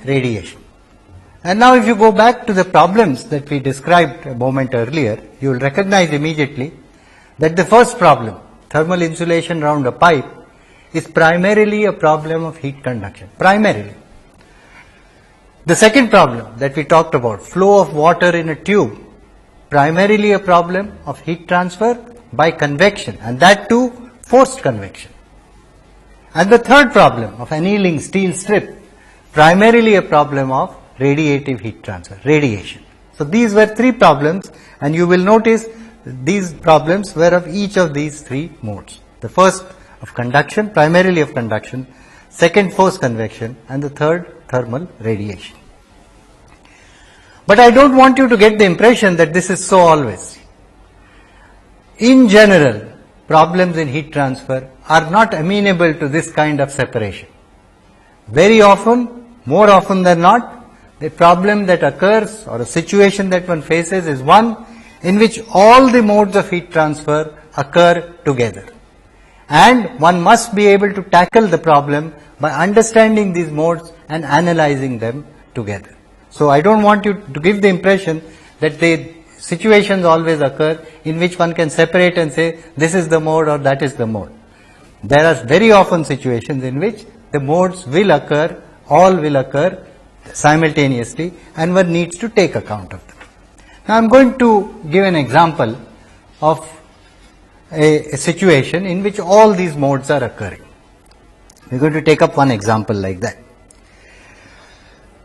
radiation. And now if you go back to the problems that we described a moment earlier, you will recognize immediately that the first problem, thermal insulation around a pipe, is primarily a problem of heat conduction, primarily. The second problem that we talked about, flow of water in a tube, primarily a problem of heat transfer by convection, and that too forced convection. And the third problem of annealing steel strip, primarily a problem of radiative heat transfer, radiation. So these were three problems, and you will notice these problems were of each of these three modes. The first of conduction, primarily of conduction, second forced convection, and the third thermal radiation. But I don't want you to get the impression that this is so always. In general, problems in heat transfer are not amenable to this kind of separation. Very often, more often than not, the problem that occurs or a situation that one faces is one in which all the modes of heat transfer occur together. And one must be able to tackle the problem by understanding these modes and analyzing them together. So I don't want you to give the impression that the situations always occur in which one can separate and say this is the mode or that is the mode. There are very often situations in which the modes will occur, all will occur simultaneously, and one needs to take account of them. Now I am going to give an example of a situation in which all these modes are occurring. We are going to take up one example like that.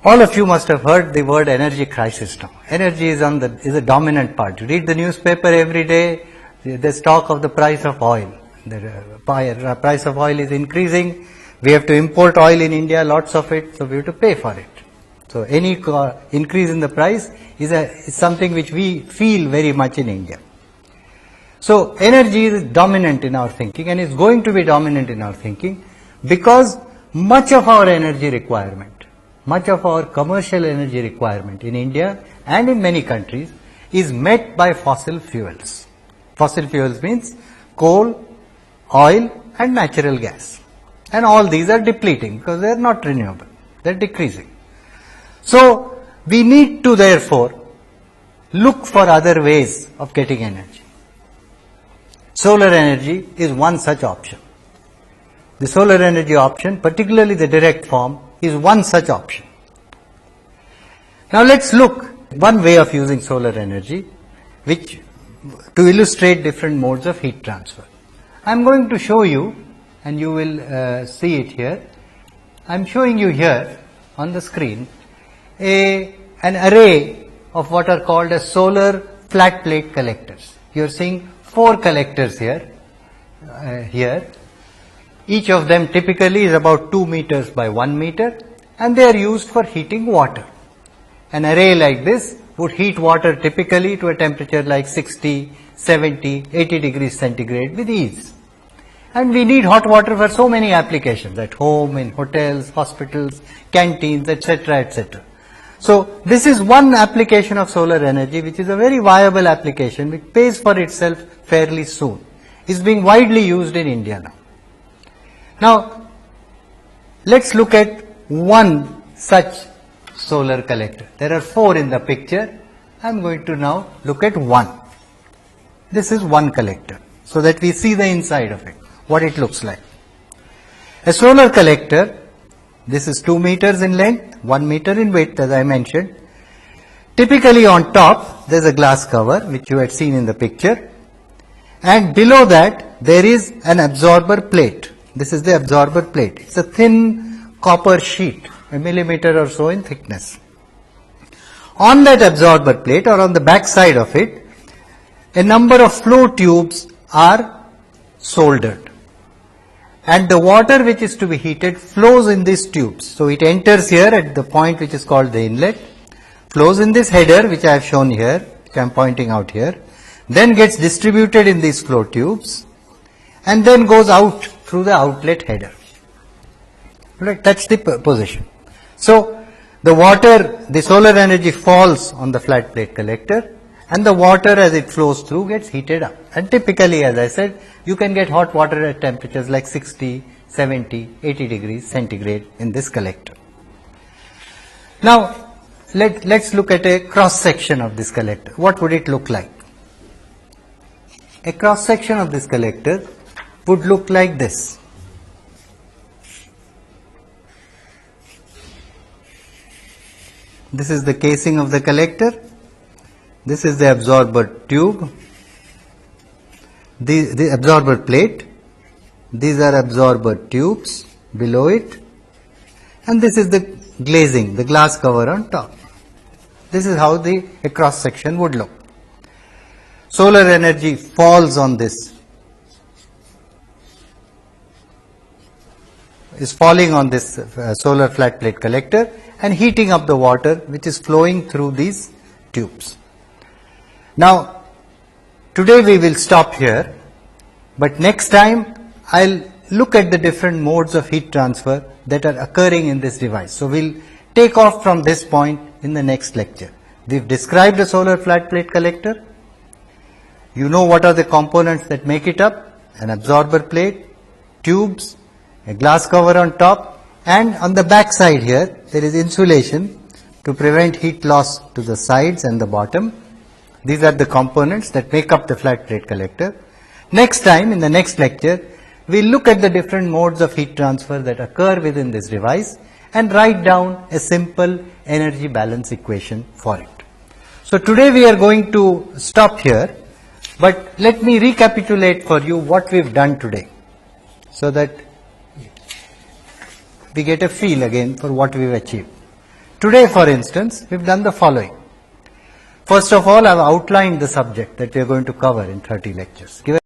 All of you must have heard the word energy crisis now. Energy is a dominant part. You read the newspaper every day, there's talk of the price of oil. The price of oil is increasing. We have to import oil in India, lots of it, so we have to pay for it. So any increase in the price is something which we feel very much in India. So energy is dominant in our thinking and is going to be dominant in our thinking because much of our energy requirement, much of our commercial energy requirement in India and in many countries is met by fossil fuels. Fossil fuels means coal, oil and natural gas. And all these are depleting because they are not renewable, they are decreasing. So we need to therefore look for other ways of getting energy. Solar energy is one such option. The solar energy option, particularly the direct form, is one such option. Now let's look one way of using solar energy which to illustrate different modes of heat transfer. I am going to show you, and you will see it here. I am showing you here on the screen an array of what are called as solar flat plate collectors. You are seeing 4 collectors here. Each of them typically is about 2 meters by 1 meter, and they are used for heating water. An array like this would heat water typically to a temperature like 60, 70, 80 degrees centigrade with ease. And we need hot water for so many applications at home, in hotels, hospitals, canteens, etc., etc. So this is one application of solar energy which is a very viable application which pays for itself fairly soon. It's being widely used in India now. Now let's look at one such solar collector. There are 4 in the picture. I'm going to now look at one. This is one collector so that we see the inside of it, what it looks like. A solar collector, this is 2 meters in length, 1 meter in width as I mentioned. Typically on top there is a glass cover which you had seen in the picture, and below that there is an absorber plate. This is the absorber plate. It's a thin copper sheet, a millimeter or so in thickness. On that absorber plate or on the back side of it, a number of flow tubes are soldered. And the water which is to be heated flows in these tubes. So it enters here at the point which is called the inlet, flows in this header which I have shown here, which I am pointing out here, then gets distributed in these flow tubes and then goes out through the outlet header. Right, that's the position. So the water, the solar energy falls on the flat plate collector, and the water as it flows through gets heated up. And typically, as I said, you can get hot water at temperatures like 60, 70, 80 degrees centigrade in this collector. Now, let's look at a cross section of this collector. What would it look like? A cross section of this collector would look like this. This is the casing of the collector. This is the absorber tube, the absorber plate. These are absorber tubes below it, and this is the glazing, the glass cover on top. This is how a cross section would look. Solar energy falls on this, is falling on this solar flat plate collector and heating up the water which is flowing through these tubes. Now, today we will stop here, but next time I'll look at the different modes of heat transfer that are occurring in this device. So we'll take off from this point in the next lecture. We've described a solar flat plate collector. You know what are the components that make it up: an absorber plate, tubes, a glass cover on top, and on the back side here there is insulation to prevent heat loss to the sides and the bottom. These are the components that make up the flat plate collector. Next time, in the next lecture, we'll look at the different modes of heat transfer that occur within this device and write down a simple energy balance equation for it. So today we are going to stop here, but let me recapitulate for you what we've done today so that we get a feel again for what we've achieved. Today, for instance, we've done the following. First of all, I've outlined the subject that we are going to cover in 30 lectures.